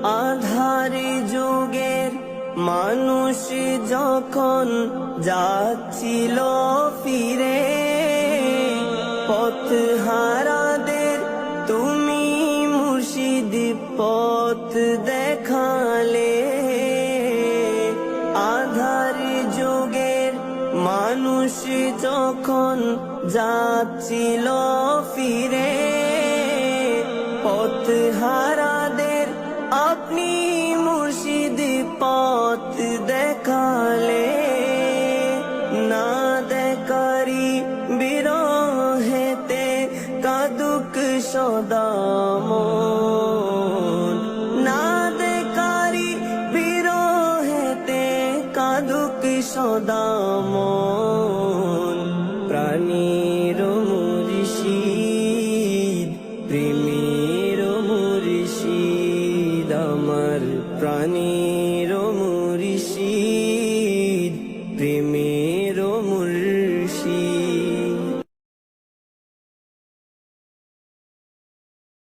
আধারে যুগের মানুষ যখন যাচ্ছিল ফিরে, পথ হারাদের তুমি মুর্শিদ পথ দেখালে। আধার যুগের মানুষ যখন যাচ্ছিল ফিরে, পথ হারাদের আপনি মুর্শিদ পথ দেখালে। না দেখারি বিরহেতে কাদুক সদা মন, না দেখারি বিরহেতে কাদুক সদা মন। প্রাণীর মুর্শিদ প্রেমের মুর্শিদ আমার, প্রাণীর মুর্শিদ প্রেমের